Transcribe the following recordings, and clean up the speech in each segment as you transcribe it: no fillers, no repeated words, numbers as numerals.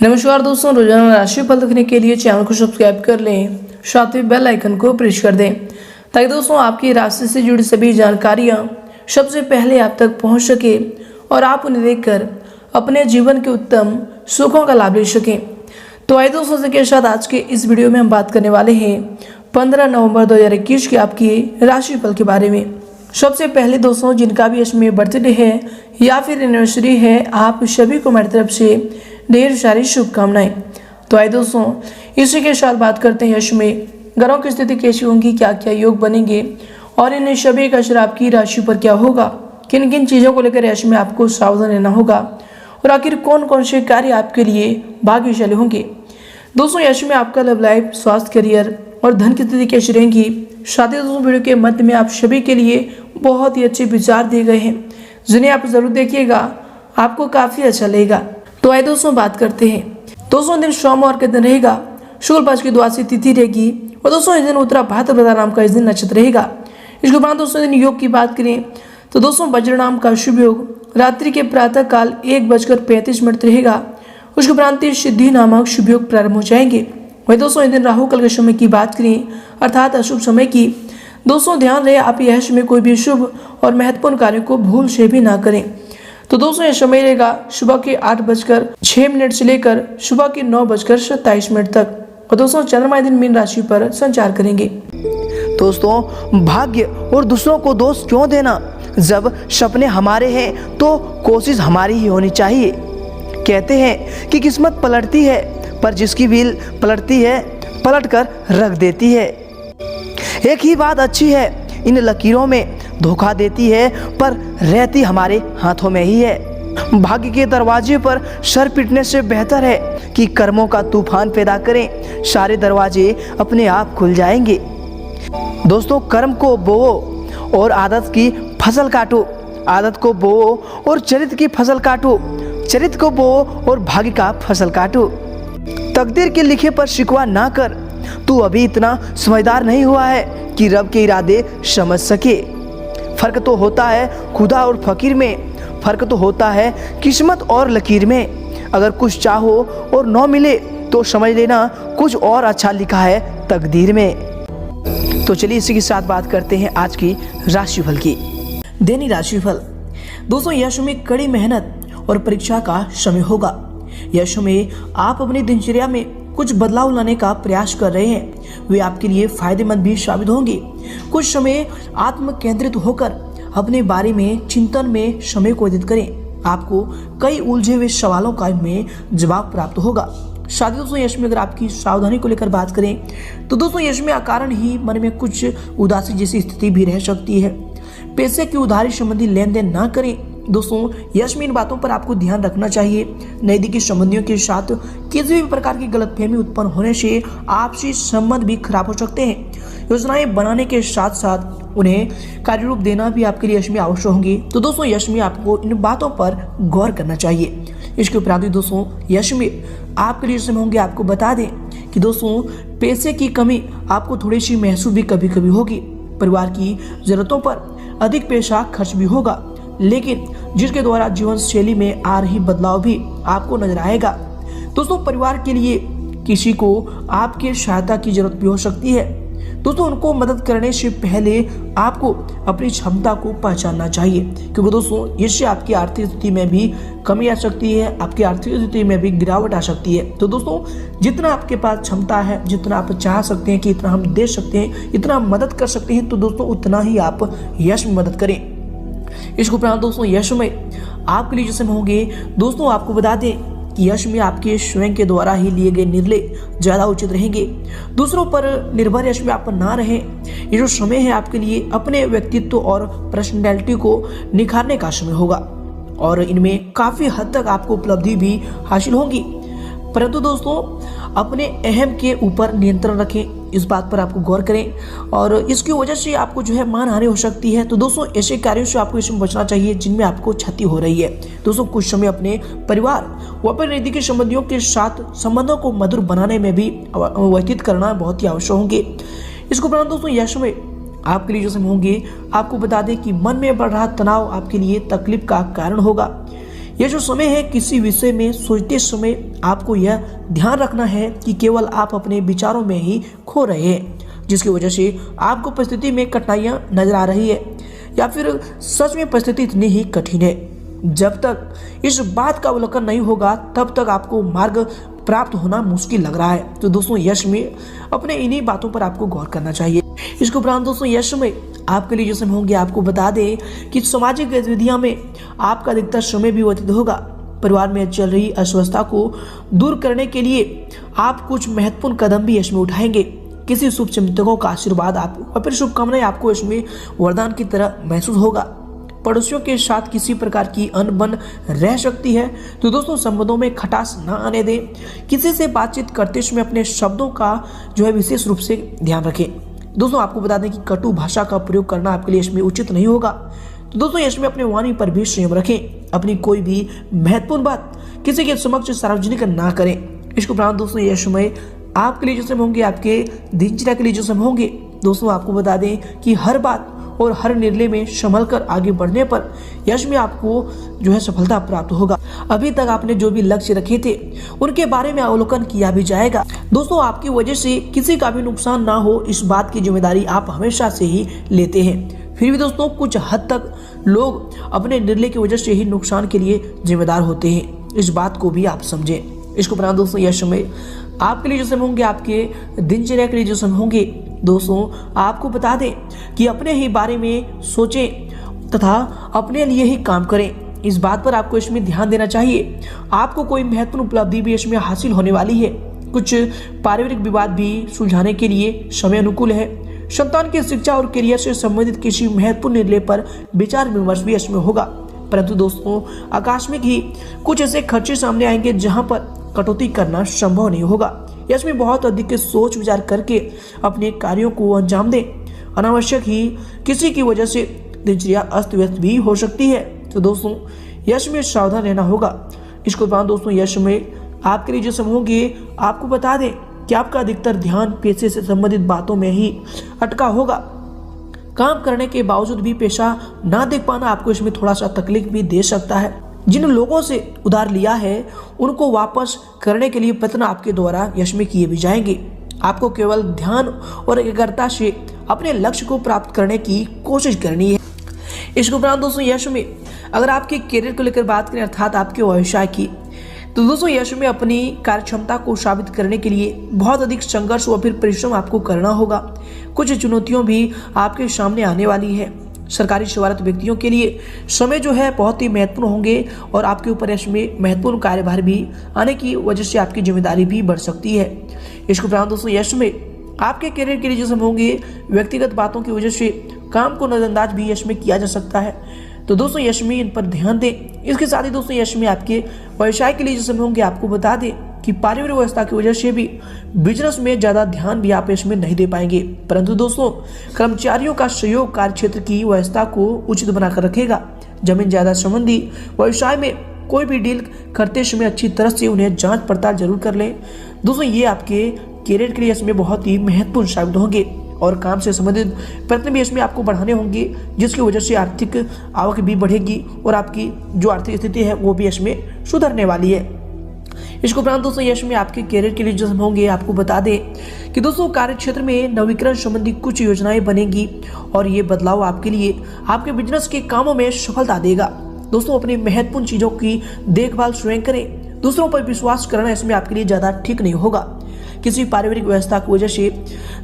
नमस्कार दोस्तों, रोजाना राशिफल देखने के लिए चैनल को सब्सक्राइब कर लें, साथ ही बेल आइकन को प्रेस कर दें ताकि दोस्तों आपकी राशि से जुड़ी सभी जानकारियां सबसे पहले आप तक पहुंच सके और आप उन्हें देखकर अपने जीवन के उत्तम सुखों का लाभ ले सकें। तो आइए दोस्तों के साथ आज के इस वीडियो में हम बात करने वाले हैं 15 नवंबर 2021 के आपकी राशिफल के बारे में। सबसे पहले दोस्तों, जिनका भी इसमें बर्थडे है या फिर एनिवर्सरी है, आप सभी को मेरी तरफ से ढेर सारी शुभकामनाएं। तो आइए दोस्तों इसी के साथ बात करते हैं यश में ग्रहों की स्थिति कैसी होंगी, क्या क्या योग बनेंगे और इन सभी का असर आपकी राशि पर क्या होगा, किन किन चीज़ों को लेकर यश में आपको सावधान रहना होगा और आखिर कौन कौन से कार्य आपके लिए भाग्यशाली होंगे। दोस्तों यश में आपका लव लाइफ, स्वास्थ्य, करियर और धन की स्थिति कैसी रहेंगी। साथ ही दोस्तों वीडियो के मध्य में आप सभी के लिए बहुत ही अच्छे विचार दिए गए हैं जिन्हें आप जरूर देखिएगा, आपको काफ़ी अच्छा लगेगा। तो आइए दोस्तों बात करते हैं। दोस्तों दिन सोमवार के दिन रहेगा, शुक्ल पक्ष की द्वादशी तिथि रहेगी और दोस्तों इस दिन उत्तरा भाद्रपदा नाम का इस दिन नक्षत्र रहेगा। इसके उपरांत दोस्तों दिन योग की बात करें तो दोस्तों वज्र नाम का शुभ योग रात्रि के प्रातः काल 1:35 रहेगा। उसके उपरांत सिद्धि नामक शुभ योग प्रारंभ हो जाएंगे। वही दोस्तों इस दिन राहु काल के समय की बात करें अर्थात अशुभ समय की, दोस्तों ध्यान रहे आप यह समय कोई भी शुभ और महत्वपूर्ण कार्य को भूल से भी ना करें। तो दोस्तों यह समय रहेगा सुबह के 8:06 से लेकर सुबह के 9:27 तक और दोस्तों चंद्रमा दिन मीन राशि पर संचार करेंगे। दोस्तों भाग्य और दूसरों को दोष क्यों देना, जब सपने हमारे हैं तो कोशिश हमारी ही होनी चाहिए। कहते हैं कि किस्मत पलटती है पर जिसकी व्हील पलटती है पलट कर रख देती है। एक ही बात अच्छी है, इन लकीरों में धोखा देती है पर रहती हमारे हाथों में ही है। भाग्य के दरवाजे पर सर पीटने से बेहतर है कि कर्मों का तूफान पैदा करें, सारे दरवाजे अपने आप खुल जाएंगे। दोस्तों कर्म को बोओ और आदत की फसल काटो, आदत को बोओ और चरित्र की फसल काटो, चरित्र को बोओ और भाग्य का फसल काटो। तकदीर के लिखे पर शिकवा ना कर, तू अभी इतना समझदार नहीं हुआ है कि रब के इरादे समझ सके। फर्क तो होता है खुदा और फकीर में, फर्क तो होता है किस्मत और लकीर में। अगर कुछ चाहो और न मिले तो समझ लेना कुछ और अच्छा लिखा है तकदीर में। तो चलिए इसी के साथ बात करते हैं आज की राशिफल की। दैनिक राशिफल। दोस्तों यह समय कड़ी मेहनत और परीक्षा का समय होगा। यह समय आप अपनी दिनचर्या में कुछ बदलाव लाने का प्रयास कर रहे हैं, वे आपके लिए फायदेमंद भी साबित होंगे। कुछ समय आत्म केंद्रित होकर अपने बारे में चिंतन में समय को व्यतीत करें, आपको कई उलझे हुए सवालों का में जवाब प्राप्त होगा। साथ ही दोस्तों यश में अगर आपकी सावधानी को लेकर बात करें तो दोस्तों यश में अकारण ही मन में कुछ उदासी जैसी स्थिति भी रह सकती है। पैसे की उधारी संबंधी लेन देन ना करें। दोस्तों यश में इन बातों पर आपको ध्यान रखना चाहिए। नजदीकी संबंधियों के साथ किसी भी प्रकार की गलतफहमी उत्पन्न होने से आपसी संबंध भी खराब हो सकते हैं। योजनाएं बनाने के साथ साथ उन्हें कार्य रूप देना भी आपके लिए यश में आवश्यक होंगे। तो दोस्तों यश में आपको इन बातों पर गौर करना चाहिए। इसके उपरांत दोस्तों यश में आपके लिए समय होंगे, आपको बता दें कि दोस्तों पैसे की कमी आपको थोड़ी सी महसूस भी कभी कभी होगी। परिवार की जरूरतों पर अधिक पैसा खर्च भी होगा, लेकिन जिसके द्वारा जीवन शैली में आ रही बदलाव भी आपको नजर आएगा। दोस्तों परिवार के लिए किसी को आपके सहायता की जरूरत भी हो सकती है। दोस्तों उनको मदद करने से पहले आपको अपनी क्षमता को पहचानना चाहिए, क्योंकि दोस्तों इससे आपकी आर्थिक स्थिति में भी कमी आ सकती है, आपकी आर्थिक स्थिति में भी गिरावट आ सकती है। तो दोस्तों जितना आपके पास क्षमता है, जितना आप चाह सकते हैं कि इतना हम दे सकते हैं, इतना मदद कर सकते हैं, तो दोस्तों उतना ही आप यश में मदद करें। इसके उपरांत दोस्तों यश में आपके लिए जैसे होंगे, दोस्तों आपको बता दें कि यश में आपके स्वयं के द्वारा ही लिए गए निर्णय ज्यादा उचित रहेंगे। दूसरों पर निर्भर यश में आप ना रहें। ये जो समय है आपके लिए अपने व्यक्तित्व और पर्सनैलिटी को निखारने का समय होगा और इनमें काफी हद तक आपको उपलब्धि भी हासिल होगी। परंतु दोस्तों अपने अहम के ऊपर नियंत्रण रखें, इस बात पर आपको गौर करें और इसकी वजह से आपको जो है मानहानि हो सकती है। तो दोस्तों ऐसे कार्यों से आपको इसमें बचना चाहिए जिनमें आपको क्षति हो रही है। दोस्तों कुछ समय अपने परिवार व अपने नजदीकी संबंधियों के साथ संबंधों को मधुर बनाने में भी व्यतीत करना बहुत ही आवश्यक होंगे। इसके उपरांत दोस्तों यह समय आपके लिए जो समय होंगे, आपको बता दें कि मन में बढ़ रहा तनाव आपके लिए तकलीफ का कारण होगा। यह जो समय है, किसी विषय में सोचते समय आपको यह ध्यान रखना है कि केवल आप अपने विचारों में ही खो रहे हैं, जिसकी वजह से आपको परिस्थिति में कठिनाइयां नजर आ रही है, या फिर सच में परिस्थिति इतनी ही कठिन है। जब तक इस बात का अवलोकन नहीं होगा तब तक आपको मार्ग प्राप्त होना मुश्किल लग रहा है। तो दोस्तों, यश में अपने इन्हीं बातों पर आपको गौर करना चाहिए। इसके उपरांत दोस्तों, यश में आपके लिए जो समय होंगे, आपको बता दें कि सामाजिक गतिविधियों में आपका अधिकतर समय भी व्यतीत होगा। परिवार में चल रही अस्वस्थता को दूर करने के लिए आप कुछ महत्वपूर्ण कदम भी यश में उठाएंगे। किसी शुभ चिंतकों का आशीर्वाद आपको और फिर शुभकामनाएं आपको इसमें वरदान की तरह महसूस होगा। पड़ोसियों के साथ किसी प्रकार की अनबन रह सकती है, तो दोस्तों संबंधों में खटास न आने दें। किसी से बातचीत करते समय अपने शब्दों का जो है विशेष रूप से ध्यान रखें। दोस्तों, आपको बता दें कि कटु भाषा का प्रयोग करना आपके लिए इसमें उचित नहीं होगा। तो दोस्तों, इसमें अपने वाणी पर भी संयम रखें। अपनी कोई भी महत्वपूर्ण बात किसी के समक्ष सार्वजनिक ना करें। इसके उपरांत दोस्तों, यह समय आपके लिए जो समय होंगे, आपके दिनचर्या के लिए जो समय होंगे, दोस्तों आपको बता दें कि हर बात और हर निर्णय में संभल कर आगे बढ़ने पर यश में आपको जो है सफलता प्राप्त होगा। अभी तक आपने जो भी लक्ष्य रखे थे उनके बारे में अवलोकन किया भी जाएगा। दोस्तों, आपकी वजह से किसी का भी नुकसान ना हो, इस बात की जिम्मेदारी आप हमेशा से ही लेते हैं। फिर भी दोस्तों, कुछ हद तक लोग अपने निर्णय की वजह से ही नुकसान के लिए जिम्मेदार होते हैं। इस बात को भी आप समझें। इसको उपरांत दोस्तों, यह समय आपके लिए जो समय होंगे, आपके दिनचर्या के लिए जो समय होंगे, दोस्तों आपको बता दें कि अपने ही बारे में सोचें तथा अपने लिए ही काम करें। इस बात पर आपको इसमें ध्यान देना चाहिए। आपको कोई महत्वपूर्ण उपलब्धि भी इसमें हासिल होने वाली है। कुछ पारिवारिक विवाद भी सुलझाने के लिए समय अनुकूल है। संतान की शिक्षा और करियर से संबंधित किसी महत्वपूर्ण निर्णय पर विचार विमर्श भी इसमें होगा। परंतु दोस्तों, आकस्मिक ही कुछ ऐसे खर्चे सामने आएंगे जहां पर कटौती करना संभव नहीं होगा। इसमें बहुत अधिक सोच विचार करके अपने कार्यों को अंजाम दें। अनावश्यक ही किसी की वजह से दिनचर्या अस्त व्यस्त भी हो सकती है। तो दोस्तों, यश में सावधान रहना होगा। इसके बाद दोस्तों, यश में आपके लिए जो समय होंगे, आपको बता दें कि आपका अधिकतर ध्यान पेशे से संबंधित बातों में ही अटका होगा। काम करने के बावजूद भी पेशा ना देख पाना आपको इसमें थोड़ा सा तकलीफ भी दे सकता है। जिन लोगों से उधार लिया है उनको वापस करने के लिए प्रयत्न आपके द्वारा यश में किए भी जाएंगे। आपको केवल ध्यान और एकाग्रता से अपने लक्ष्य को प्राप्त करने की कोशिश करनी है। इसके उपरांत दोस्तों, यश में अगर आपके करियर को लेकर बात करें, अर्थात आपके व्यवसाय की, तो दोस्तों यश में अपनी कार्यक्षमता को साबित करने के लिए बहुत अधिक संघर्ष व फिर परिश्रम आपको करना होगा। कुछ चुनौतियों भी आपके सामने आने वाली है। सरकारी सेवारत व्यक्तियों के लिए समय जो है बहुत ही महत्वपूर्ण होंगे और आपके ऊपर इसमें महत्वपूर्ण कार्यभार भी आने की वजह से आपकी जिम्मेदारी भी बढ़ सकती है। इसके उपरांत दोस्तों, यश में आपके करियर के लिए जो समय होंगे, व्यक्तिगत बातों की वजह से काम को नजरअंदाज भी यश में किया जा सकता है। तो दोस्तों, यश में इन पर ध्यान दें। इसके साथ ही दोस्तों, यश में आपके व्यवसाय के लिए जो समय होंगे, आपको बता दें कि पारिवारिक व्यवस्था की वजह से भी बिजनेस में ज़्यादा ध्यान भी आप इसमें नहीं दे पाएंगे। परंतु दोस्तों, कर्मचारियों का सहयोग कार्य क्षेत्र की व्यवस्था को उचित बनाकर रखेगा। जमीन जायदाद संबंधी व्यवसाय में कोई भी डील करते समय अच्छी तरह से उन्हें जांच पड़ताल जरूर कर लें। दोस्तों, ये आपके करियर के लिए इसमें बहुत ही महत्वपूर्ण साबित होंगे और काम से संबंधित प्रयत्न भी इसमें आपको बढ़ाने होंगे, जिसकी वजह से आर्थिक आवक भी बढ़ेगी और आपकी जो आर्थिक स्थिति है वो भी इसमें सुधरने वाली है। इसके उपरांत दोस्तों, यश में आपके करियर के लिए जो होंगे, आपको बता दें कि दोस्तों कार्य क्षेत्र में नवीकरण संबंधी कुछ योजनाएं बनेगी और ये बदलाव आपके लिए आपके बिजनेस के कामों में सफलता देगा। दोस्तों, अपनी महत्वपूर्ण चीजों की देखभाल स्वयं करें। दूसरों पर विश्वास करना इसमें आपके लिए ज्यादा ठीक नहीं होगा। किसी पारिवारिक व्यवस्था की वजह से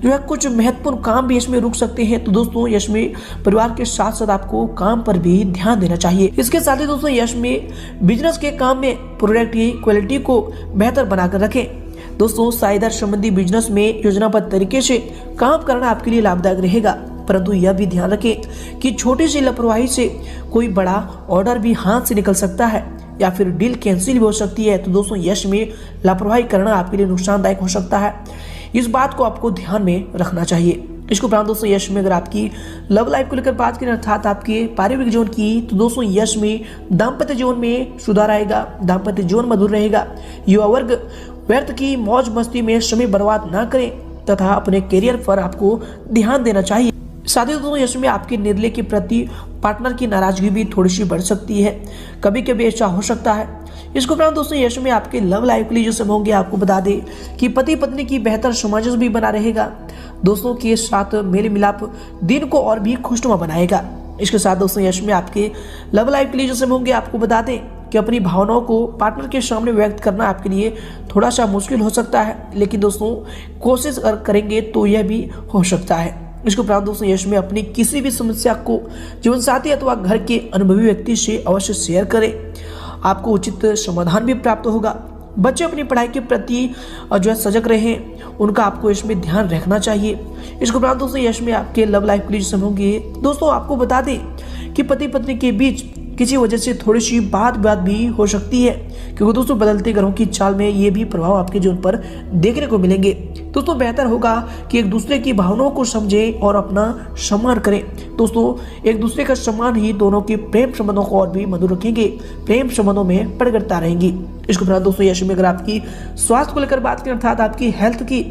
जो है कुछ महत्वपूर्ण काम भी इसमें रुक सकते हैं। तो दोस्तों, यश में परिवार के साथ साथ आपको काम पर भी ध्यान देना चाहिए। इसके साथ ही दोस्तों, यश में बिजनेस के काम में प्रोडक्ट की क्वालिटी को बेहतर बनाकर रखें। दोस्तों, साझेदार संबंधी बिजनेस में योजनाबद्ध तरीके से काम करना आपके लिए लाभदायक रहेगा। परंतु यह भी ध्यान रखें कि छोटी सी लापरवाही से कोई बड़ा ऑर्डर भी हाथ से निकल सकता है या फिर डील कैंसिल भी हो सकती है। तो दोस्तों, यश में लापरवाही करना आपके लिए नुकसानदायक हो सकता है। इस बात को आपको ध्यान में रखना चाहिए। इसके उपरांत दोस्तों, यश में अगर आपकी लव लाइफ को लेकर बात करें, अर्थात आपके पारिवारिक जीवन की, तो दोस्तों यश में दाम्पत्य जीवन में सुधार आएगा। दाम्पत्य जीवन मधुर रहेगा। युवा वर्ग व्यर्थ की मौज मस्ती में समय बर्बाद ना करें तथा अपने करियर पर आपको ध्यान देना चाहिए। साथ ही दोस्तों यश में आपके निर्णय के प्रति पार्टनर की नाराजगी भी थोड़ी सी बढ़ सकती है, कभी कभी ऐसा हो सकता है। इसके उपरांत दोस्तों यश में आपके लव लाइफ के लिए जो समय होंगे आपको बता दें कि पति पत्नी की बेहतर सामंजस्य भी बना रहेगा। दोस्तों के साथ मेल मिलाप दिन को और भी खुशनुमा बनाएगा। इसके साथ दोस्तों यश में आपके लव लाइफ के लिए जो समय होंगे आपको बता दें कि अपनी भावनाओं को पार्टनर के सामने व्यक्त करना आपके लिए थोड़ा सा मुश्किल हो सकता है, लेकिन दोस्तों कोशिश अगर करेंगे तो यह भी हो सकता है। इसके उपरांत दोस्तों यश में अपनी किसी भी समस्या को जीवन साथी अथवा घर के अनुभवी व्यक्ति से अवश्य शेयर करें, आपको उचित समाधान भी प्राप्त होगा। बच्चे अपनी पढ़ाई के प्रति जो है सजग रहें, उनका आपको इसमें ध्यान रखना चाहिए। इसके उपरांत दोस्तों यश में आपके लव लाइफ के लिए समय होंगे दोस्तों आपको बता दें कि पति पत्नी के बीच किसी वजह से थोड़ी सी बात भी हो सकती है, क्योंकि दोस्तों बदलते ग्रहों की चाल में ये भी प्रभाव आपके जीवन पर देखने को मिलेंगे। दोस्तों बेहतर होगा कि एक दूसरे की भावनाओं को समझें और अपना सम्मान करें। दोस्तों एक दूसरे का सम्मान ही दोनों के प्रेम संबंधों को और भी मधुर रखेंगे, प्रेम संबंधों में प्रगटता रहेंगी। इसके उपरांत दोस्तों यश में अगर आपकी स्वास्थ्य को लेकर बात करें अर्थात आपकी हेल्थ की,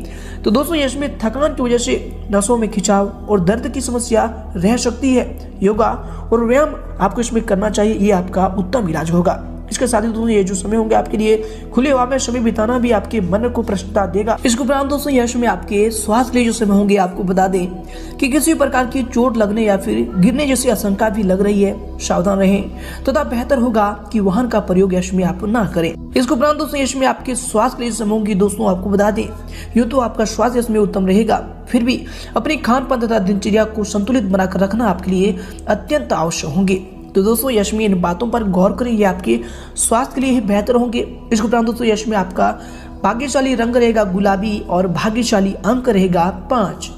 तो दोस्तों यश में थकान की वजह से नसों में खिंचाव और दर्द की समस्या रह सकती है। योगा और व्यायाम आपको इसमें करना चाहिए, ये आपका उत्तम इलाज होगा। इसके साथ ही दोस्तों ये जो समय होंगे आपके लिए खुले हवा में समय बिताना भी आपके मन को प्रसन्नता देगा। इसके उपरांत दोस्तों यश में आपके स्वास्थ्य के लिए जो समय होंगे आपको बता दें कि किसी प्रकार की चोट लगने या फिर गिरने जैसी आशंका भी लग रही है, सावधान रहें तथा बेहतर होगा कि वाहन का प्रयोग यश में आप ना करें। इसके उपरांत दोस्तों यश में आपके स्वास्थ्य के लिए समय होंगे दोस्तों आपको बता दें यूँ तो आपका स्वास्थ्य इसमें उत्तम रहेगा, फिर भी अपने खान पान तथा दिनचर्या को संतुलित बनाकर रखना आपके लिए अत्यंत आवश्यक होंगे। तो दोस्तों यश में इन बातों पर गौर करें, ये आपके स्वास्थ्य के लिए ही बेहतर होंगे। इसके उपरांत दोस्तों यश में आपका भाग्यशाली रंग रहेगा गुलाबी और भाग्यशाली अंक रहेगा 5।